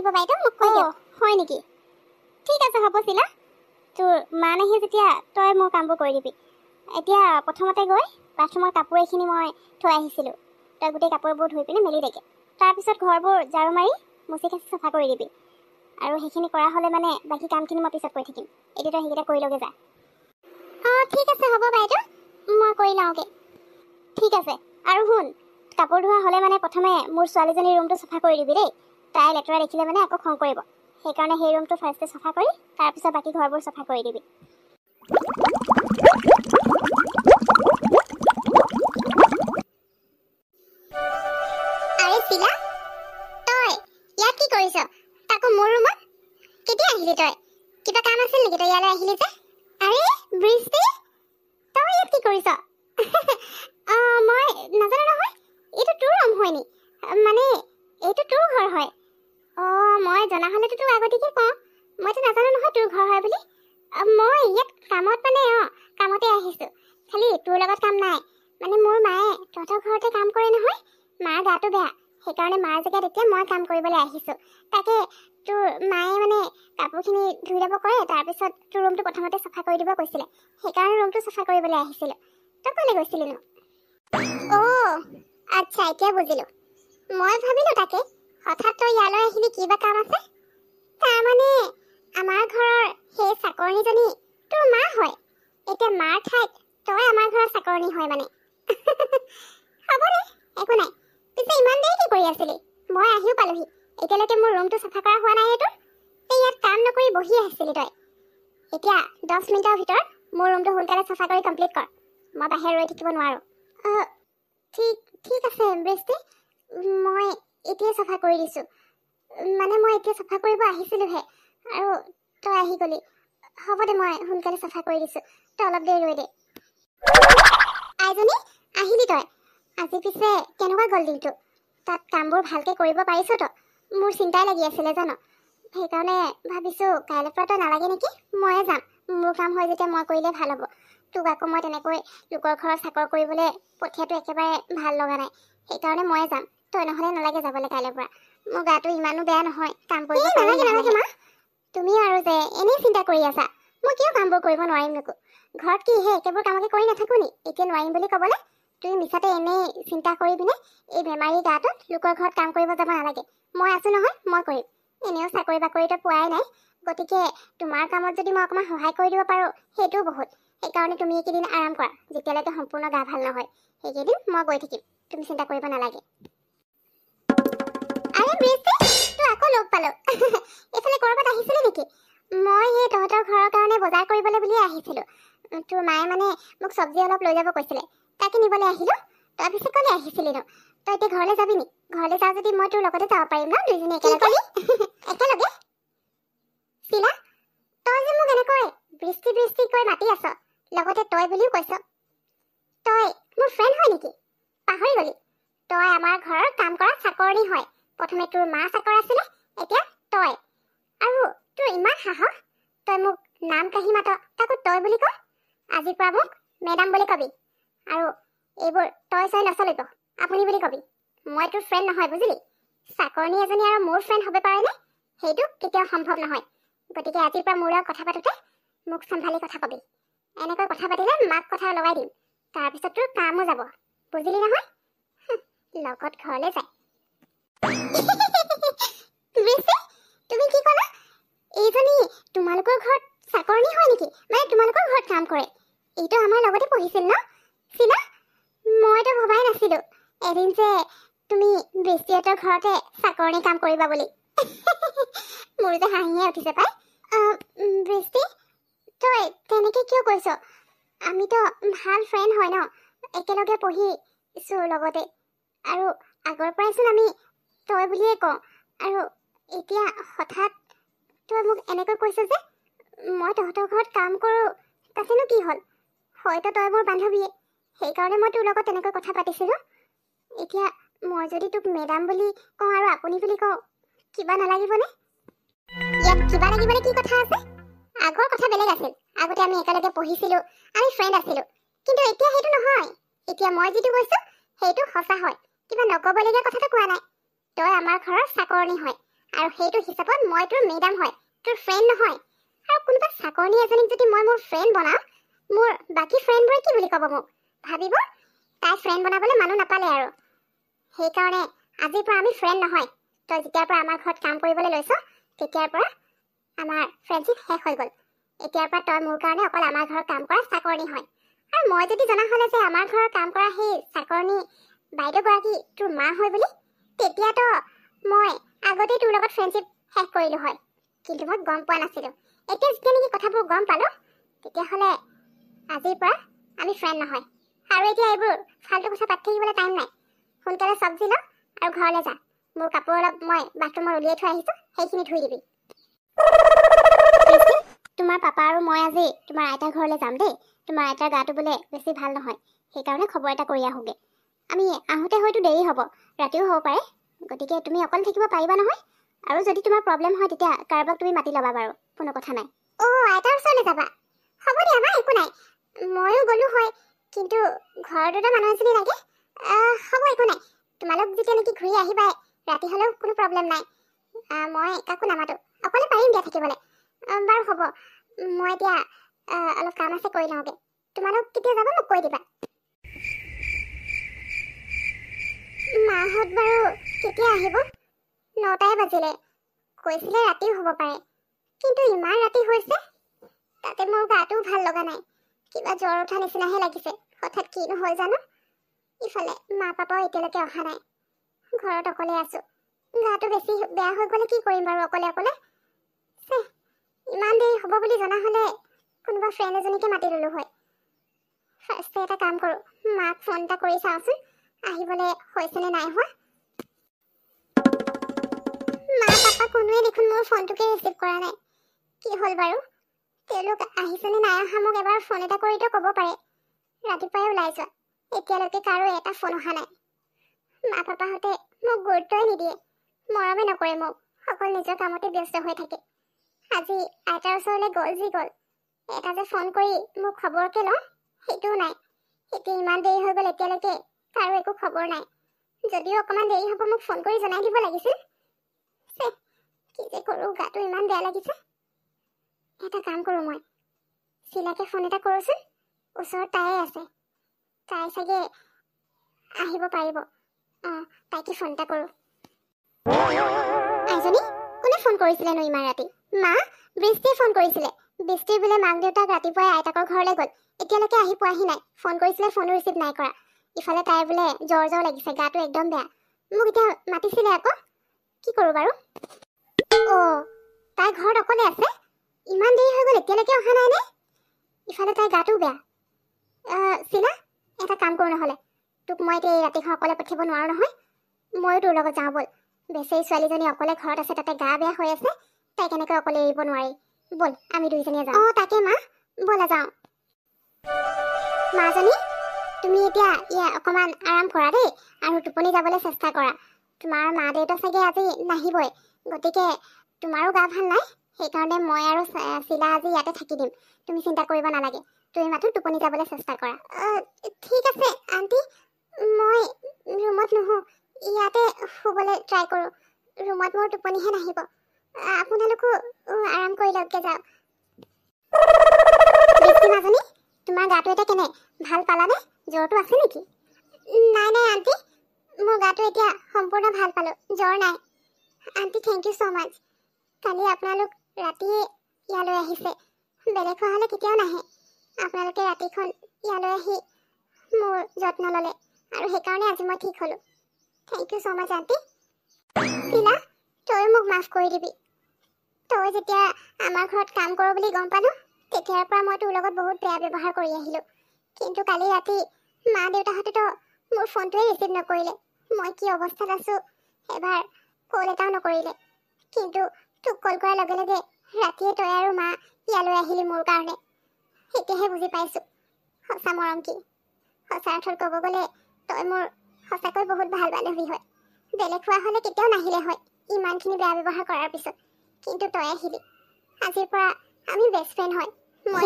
লাগিব বাইদেউ, মোক কৈ দিয়ক। হয় নেকি? ঠিক আছে হ'ব চিলা, তোৰ মা নাহি যেতিয়া তই মোৰ কামবোৰ কৰি দিবি। এতিয়া প্ৰথমতে গৈ বাথৰুমৰ কাপোৰ এইখিনি মই থৈ আহিছিলোঁ, তই গোটেই কাপোৰবোৰ ধুই পিনে মেলি দেগে। তাৰপিছত ঘৰবোৰ ঝাৰু মাৰি মুচি কাচি চাফা কৰি দিবি। আৰু সেইখিনি কৰা হ'লে মানে বাকী কামখিনি মই পিছত কৰি থাকিম। এতিয়া তই সেইকেইটা কৰি লগে যা। ঠিক আছে হ'ব বাইদেউ, মই কৰি লওঁগে। ঠিক আছে। আৰু শুন, কাপোৰ ধোৱা হ'লে মানে প্ৰথমে মোৰ ছোৱালীজনীৰ ৰুমটো চাফা কৰি দিবি দেই। তাই লেতেৰা দেখিলে মানে আকৌ খং কৰিব। সেইকাৰণে সেই ৰুমটো ফাৰ্ষ্টে চাফা কৰি তাৰপিছত বাকী ঘৰবোৰ চাফা কৰি দিবি। আৰে চিলা, তই ইয়াত কি কৰিছ? তাকো মোৰ ৰুমত কেতিয়া আহিলি তই? কিবা কাম আছিল নেকি তই ইয়ালৈ আহিলি যে? আৰে বৃষ্টি, তই ইয়াত কি কৰিছ? মই নাজানো নহয়, এইটো তোৰ ৰুম হয় নি? মানে এইটো তোৰ ঘৰ হয়। মই জনা হ'লেতো তোক আগতীয়াকৈ কওঁ। মইতো নাজানো নহয় তোৰ ঘৰ হয় বুলি। মই ইয়াত কামত মানে কামতে আহিছোঁ, খালি তোৰ লগত কাম নাই। মানে মোৰ মায়ে তহঁতৰ ঘৰতে কাম কৰে নহয়, মাৰ গাটো বেয়া, সেইকাৰণে মাৰ জেগাত এতিয়া মই কাম কৰিবলৈ আহিছোঁ। তাকে তোৰ মায়ে মানে কাপোৰখিনি ধুই ল'ব কৰে, তাৰপিছত তোৰ ৰুমটো প্ৰথমতে চাফা কৰি দিব কৈছিলে, সেইকাৰণে ৰুমটো চাফা কৰিবলৈ আহিছিলোঁ। তই ক'লৈ গৈছিলি নো? আচ্ছা, এতিয়া বুজিলোঁ। মই ভাবিলোঁ তাকে হঠাৎ তই ইয়ালৈ আহিলি, কিবা কাম আছে। তাৰমানে আমাৰ ঘৰৰ সেই চাকৰণীজনী তোৰ মা হয়। এতিয়া মাৰ ঠাইত তই আমাৰ ঘৰৰ চাকৰণী হয় মানে। হ'ব দে, একো নাই। পিছে ইমান দেৰি কি কৰি আছিলি? মই আহিও পালোহি, এতিয়ালৈকে মোৰ ৰুমটো চাফা কৰা হোৱা নাই তোৰ? তই ইয়াত কাম নকৰি বহি আছিলি তই। এতিয়া 10 মিনিটৰ ভিতৰত মোৰ ৰুমটো সোনকালে চাফা কৰি কমপ্লিট কৰ, মই বাহিৰত ৰৈ থাকিব নোৱাৰোঁ। ঠিক আছে বৃষ্টি, মই এতিয়া চাফা কৰি দিছোঁ। মানে মই এতিয়া চাফা কৰিব আহিছিলোঁহে আৰু তই আহি গ'লি। হ'ব দে, মই সোনকালে চাফা কৰি দিছোঁ, তই অলপ দেৰি ৰৈ দে। আইজনী, আহিলি তই? আজি পিছে কেনেকুৱা গ'ল দিনটো? তাত কামবোৰ ভালকৈ কৰিব পাৰিছ তই? মোৰ চিন্তাই লাগি আছিলে জানো, সেইকাৰণে ভাবিছোঁ কাইলৈৰ পৰা তই নালাগে নেকি, ময়ে যাম। মোৰ কাম হয় যেতিয়া মই কৰিলে ভাল হ'ব। তোক আকৌ মই তেনেকৈ লোকৰ ঘৰত চাকৰ কৰিবলৈ পঠিয়াটো একেবাৰে ভাল লগা নাই, সেইকাৰণে ময়ে যাম। তই নহ'লে নালাগে যাবলৈ কাইলৈৰ পৰা। মোৰ গাটো ইমানো বেয়া নহয়, কাম কৰিব নালাগে মা। তুমি আৰু যে এনেই চিন্তা কৰি আছা, মই কিয় কামবোৰ কৰিব নোৱাৰিম নোকো? ঘৰত কি সেই একেবোৰ কামকে কৰি নাথাকোঁ নি? এতিয়া নোৱাৰিম বুলি ক'বলৈ তুমি মিছাতে এনেই চিন্তা কৰি পিনে এই বেমাৰী গাটোত লোকৰ ঘৰত কাম কৰিব যাব নালাগে। মই আছোঁ নহয়, মই কৰিম। এনেও চাকৰি বাকৰিটো পোৱাই নাই, গতিকে তোমাৰ কামত যদি মই অকণমান সহায় কৰি দিব পাৰোঁ সেইটোও বহুত। সেইকাৰণে তুমি এইকেইদিন আৰাম কৰা, যেতিয়ালৈকে সম্পূৰ্ণ গা ভাল নহয় সেইকেইদিন মই গৈ থাকিম, তুমি চিন্তা কৰিব নালাগে। আৰে বৃষ্টি, তই আকৌ লগ পালোঁ। এইফালে ক'ৰবাত আহিছিলি নেকি? মই সেই তহঁতৰ ঘৰৰ কাৰণে বজাৰ কৰিবলৈ বুলিয়ে আহিছিলোঁ। তোৰ মায়ে মানে মোক চব্জি অলপ লৈ যাব কৈছিলে, তাকে নিবলৈ আহিলোঁ। তই পিছে ক'লৈ আহিছিলি নো? তই এতিয়া ঘৰলৈ যাবি নি? ঘৰলৈ যাওঁ যদি মই তোৰ লগতে যাব পাৰিম ন, দুইজনী একেলগে। একেলগে চিলা, তই যে মোক এনেকৈ বৃষ্টি বৃষ্টি কৈ মাতি আছ, লগতে তই বুলিও কৈছ। তই মোৰ ফ্ৰেণ্ড হয় নেকি? পাহৰি গলি? তই আমাৰ ঘৰৰ কাম কৰা চাকৰণী হয়। প্ৰথমে তোৰ মা চাকৰ আছিলে, এতিয়া তই। আৰু তোৰ ইমান সাহস, তই মোক নাম কাঢ়ি মাত, তাকো তই বুলি ক। আজিৰ পৰা মোক মেডাম বুলি কবি, আৰু এইবোৰ তই চই নচলিব, আপুনি বুলি কবি। মই তোৰ ফ্ৰেণ্ড নহয়, বুজিলি? চাকৰণী এজনী আৰু মোৰ ফ্ৰেণ্ড হ'ব পাৰেনে? সেইটো কেতিয়াও সম্ভৱ নহয়। গতিকে আজিৰ পৰা মোৰ লগত কথা পাতোঁতে মোক চম্ভালি কথা কবি। এনেকৈ কথা পাতিলে মাক কথা লগাই দিম, তাৰপিছত তোৰ কামো যাব, বুজিলি নহয়? লগত ঘৰলৈ যায়। তুমি কি ক'লা? এইজনী তোমালোকৰ ঘৰত চাকৰণী হয় নেকি? মানে তোমালোকৰ ঘৰত কাম কৰে? এইটো আমাৰ লগতে পঢ়িছিল ন চিলা? মইতো ভবাই নাছিলোঁ এদিন যে তুমি বৃষ্টিহঁতৰ ঘৰতে চাকৰণী কাম কৰিবা বুলি। মোৰ যে হাঁহিয়ে উঠিছে পাই। বৃষ্টি, তই তেনেকৈ কিয় কৈছ? আমিতো ভাল ফ্ৰেণ্ড হয় ন, একেলগে পঢ়িছোঁ লগতে, আৰু আগৰ পৰাইচোন আমি তই বুলিয়ে কওঁ। আৰু এতিয়া হঠাৎ তই মোক এনেকৈ কৈছ যে মই তহঁতৰ ঘৰত কাম কৰোঁ, তাতেনো কি হ'ল? হয়তো তই মোৰ বান্ধৱীয়ে, সেইকাৰণে মই তোৰ লগত তেনেকৈ কথা পাতিছিলোঁ। এতিয়া মই যদি তোক মেডাম বুলি কওঁ আৰু আপুনি বুলি কওঁ, কিবা নালাগিবনে? ইয়াত কিবা লাগিবলৈ কি কথা আছে? আগৰ কথা বেলেগ আছিল, আগতে আমি একেলগে পঢ়িছিলোঁ, আমি ফ্ৰেণ্ড আছিলোঁ। কিন্তু এতিয়া সেইটো নহয়। এতিয়া মই যিটো কৈছোঁ সেইটো সঁচা হয়, কিবা নক'বলগীয়া কথাটো কোৱা নাই। তই আমাৰ ঘৰৰ চাকৰণী হয়, আৰু সেইটো হিচাপত মই তোৰ মেডাম হয়, তোৰ ফ্ৰেণ্ড নহয়। আৰু কোনোবা চাকৰণী এজনীক যদি মই মোৰ ফ্ৰেণ্ড বনাওঁ, মোৰ বাকী ফ্ৰেণ্ডবোৰে কি বুলি ক'ব মোক? ভাবিব তাই ফ্ৰেণ্ড বনাবলৈ মানুহ নাপালে আৰু। সেইকাৰণে আজিৰ পৰা আমি ফ্ৰেণ্ড নহয়। তই যেতিয়াৰ পৰা আমাৰ ঘৰত কাম কৰিবলৈ লৈছ, তেতিয়াৰ পৰা আমাৰ ফ্ৰেণ্ডশ্বিপ শেষ হৈ গ'ল। এতিয়াৰ পৰা তই মোৰ কাৰণে অকল আমাৰ ঘৰত কাম কৰা চাকৰণী হয়। আৰু মই যদি জনা হ'লে যে আমাৰ ঘৰত কাম কৰা সেই চাকৰণী বাইদেউগৰাকী তোৰ মা হয় বুলি, তেতিয়াতো মই আগতেই তোৰ লগত ফ্ৰেণ্ডশ্বিপ শেষ কৰিলোঁ হয়। কিন্তু মই গম পোৱা নাছিলোঁ। এতিয়া যেতিয়া নেকি কথাবোৰ গম পালোঁ, তেতিয়াহ'লে আজিৰ পৰা আমি ফ্ৰেণ্ড নহয়। আৰু এতিয়া এইবোৰ ফাল্টু কথা পাতি থাকিবলৈ টাইম নাই। সোনকালে চব্জি ল আৰু ঘৰলৈ যা। মোৰ কাপোৰ অলপ মই বাথৰুমত উলিয়াই থৈ আহিছোঁ, সেইখিনি ধুই দিবি। তোমাৰ পাপা আৰু মই আজি তোমাৰ আইতাৰ ঘৰলৈ যাম দেই। তোমাৰ আইতাৰ গাটো বোলে বেছি ভাল নহয়, সেইকাৰণে খবৰ এটা কৰি আহোঁগৈ। আমি আহোঁতে হয়তো দেৰি হ'ব, ৰাতিও হ'ব পাৰে। গতিকে তুমি অকলে থাকিব পাৰিবা নহয়? আৰু যদি তোমাৰ প্ৰব্লেম হয় তেতিয়া কাৰোবাক তুমি মাতি ল'বা বাৰু, কোনো কথা নাই। আইতাৰ ওচৰলৈ যাবা? হ'ব দিয়া মা, একো নাই। ময়ো গ'লো হয়, কিন্তু ঘৰৰ দুটা মানুহ এজনী লাগে। হ'ব, একো নাই। তোমালোক যেতিয়া নেকি ঘূৰি আহিবাই, ৰাতি হ'লেও কোনো প্ৰব্লেম নাই। মই কাকো নামাতো, অকলে পাৰিম দিয়া থাকিবলৈ। বাৰু হ'ব, মই এতিয়া অলপ কাম আছে কৰি লওঁগৈ। তোমালোক কেতিয়া যাবা মোক কৈ দিবা। মাহঁত বাৰু কেতিয়া আহিব? 9টাই বাজিলে। কৈছিলে ৰাতিও হ'ব পাৰে, কিন্তু ইমান ৰাতি হৈছে। তাতে মোৰ গাটোও ভাল লগা নাই, কিবা জ্বৰ উঠা নিচিনাহে লাগিছে। হঠাৎ কিনো হ'ল জানো। ইফালে মা পাপাও এতিয়ালৈকে অহা নাই। ঘৰত অকলে আছো। গাটো বেছি বেয়া হৈ গ'লে কি কৰিম বাৰু অকলে অকলে। ইমান দেৰি হ'ব বুলি জনা হ'লে কোনোবা ফ্ৰেণ্ড এজনীকে মাতি ল'লো হয়। ফাৰ্ষ্টে এটা কাম কৰোঁ, মাক ফোন এটা কৰি চাওঁচোন আহিবলৈ হৈছেনে নাই হোৱা। মা পাপা কোনোৱে দেখোন মোৰ ফোনটোকে ৰিচিভ কৰা নাই। কি হ'ল বাৰু? তেওঁলোক আহিছেনে নাই অহা মোক এবাৰ ফোন এটা কৰিতো ক'ব পাৰে। ৰাতিপুৱাই ওলাই যোৱা, এতিয়ালৈকে কাৰো এটা ফোন অহা নাই। মা পাপাহঁতে মোক গুৰুত্বই নিদিয়ে, মৰমে নকৰে মোক, অকল নিজৰ কামতে ব্যস্ত হৈ থাকে। আজি আইতাৰ ওচৰলৈ গ'ল যি গ'ল, এটা যে ফোন কৰি মোক খবৰকে লওঁ সেইটোও নাই। এতিয়া ইমান দেৰি হৈ গ'ল, এতিয়ালৈকে কাৰো একো খবৰ নাই। যদিও অকণমান দেৰি হ'ব মোক ফোন কৰি জনাই দিব লাগিছিল। কি যে কৰোঁ, গাটো ইমান বেয়া লাগিছে। এটা কাম কৰোঁ, মই চিলাকে ফোন এটা কৰোঁচোন। ওচৰত তাইয়ে আছে, তাই চাগে আহিব পাৰিব। তাইকে ফোন এটা কৰোঁ। আইজনী, কোনে ফোন কৰিছিলেনো ইমান ৰাতি? মা, বৃষ্টিয়ে ফোন কৰিছিলে। বৃষ্টিৰ বোলে মাক দেউতাক ৰাতিপুৱাই আইতাকৰ ঘৰলৈ গ'ল, এতিয়ালৈকে আহি পোৱাহি নাই। ফোন কৰিছিলে, ফোনো ৰিচিভ নাই কৰা। ইফালে তাইৰ বোলে জ্বৰ লাগিছে, গাটো একদম বেয়া। মোক এতিয়া মাতিছিলে আকৌ। কি কৰোঁ বাৰু? তাই ঘৰত অকলে আছে? ইমান দেৰি হৈ গ'ল, এতিয়ালৈকে অহা নাই নে? ইফালে তাইৰ গাটোও বেয়া। চিলা, এটা কাম কৰোঁ নহ'লে, তোক মই এতিয়া এই ৰাতিখন অকলে পঠিয়াব নোৱাৰোঁ নহয়। ময়ো তোৰ লগত যাওঁ ব'ল। বেচেৰি ছোৱালীজনী অকলে ঘৰত আছে, তাতে গা বেয়া হৈ আছে। তাই কেনেকৈ অকলে এৰিব নোৱাৰি। ব'ল, আমি দুইজনীয়ে যাওঁ। তাকে মা, ব'লা যাওঁ। মাজনী, তুমি এতিয়া অকণমান আৰাম কৰা দেই, আৰু টোপনি যাবলৈ চেষ্টা কৰা। তোমাৰ মা দেউতা চাগে আজি নাহিবই, গতিকে তোমাৰো গা ভাল নাই। সেইকাৰণে মই আৰু চিলা আজি ইয়াতে থাকি দিম। তুমি চিন্তা কৰিব নালাগে, তুমি মাথো টোপনি যাবলৈ চেষ্টা কৰা। ঠিক আছে আণ্টি, মই ৰুমত নুশু, ইয়াতে শুবলৈ ট্ৰাই কৰোঁ। ৰুমত মোৰ টোপনিহে নাহিব। আপোনালোকো আৰাম কৰি লওকগৈ যাওক। বৃষ্টি মাজনী, তোমাৰ গাটো এতিয়া কেনে? ভাল পালানে? জ্বৰটো আছে নেকি? নাই আণ্টি, মোৰ গাটো এতিয়া সম্পূৰ্ণ ভাল পালোঁ, জ্বৰ নাই। আণ্টি থেংক ইউ ছ' মাছ। কালি আপোনালোক ৰাতিয়ে ইয়ালৈ আহিছে, বেলেগ হোৱা হ'লে কেতিয়াও নাহে। আপোনালোকে ৰাতিখন ইয়ালৈ আহি মোৰ যত্ন ল'লে, আৰু সেইকাৰণে আজি মই ঠিক হ'লোঁ। Thank you so' much aunty. চিলা, তই মোক মাফ কৰি দিবি। তই যেতিয়া আমাৰ ঘৰত কাম কৰোঁ বুলি গম পালোঁ, তেতিয়াৰ পৰা মই তোৰ লগত বহুত বেয়া ব্যৱহাৰ কৰি আহিলোঁ। কিন্তু কালি ৰাতি মা দেউতাহঁতেতো মোৰ ফোনটোৱে ৰিচিভ নকৰিলে। মই কি অৱস্থাত আছোঁ এবাৰ কল এটাও নকৰিলে। কিন্তু তোক কল কৰাৰ লগে লগে ৰাতিয়ে তই আৰু মা ইয়ালৈ আহিলি মোৰ কাৰণে। এতিয়াহে বুজি পাইছোঁ সঁচা মৰম কি। সঁচা অৰ্থত ক'ব গ'লে তই মোৰ সঁচাকৈ বহুত ভাল বান্ধৱী হয়। বেলেগ হোৱা হ'লে কেতিয়াও নাহিলে হয় ইমানখিনি বেয়া ব্যৱহাৰ কৰাৰ পিছত, কিন্তু তই আহিলি। আজিৰ পৰা আমি বেষ্ট ফ্ৰেণ্ড হয়। মই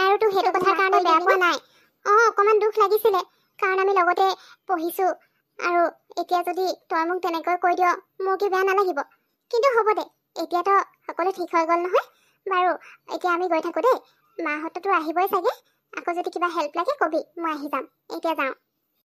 আৰু তোক সেইটো কথাৰ কাৰণে বেয়া পোৱা নাই। অকণমান দুখ লাগিছিলে, কাৰণ আমি লগতে পঢ়িছোঁ আৰু এতিয়া যদি তই মোক তেনেকৈ কৈ দিয় মোৰ কি বেয়া নালাগিব কিন্তু হ'ব দে এতিয়াতো সকলো ঠিক হৈ গ'ল নহয় বাৰু এতিয়া আমি গৈ থাকোঁ দেই মাহঁততো আহিবই চাগে আকৌ যদি কিবা হেল্প লাগে কবি মই আহি যাম এতিয়া যাওঁ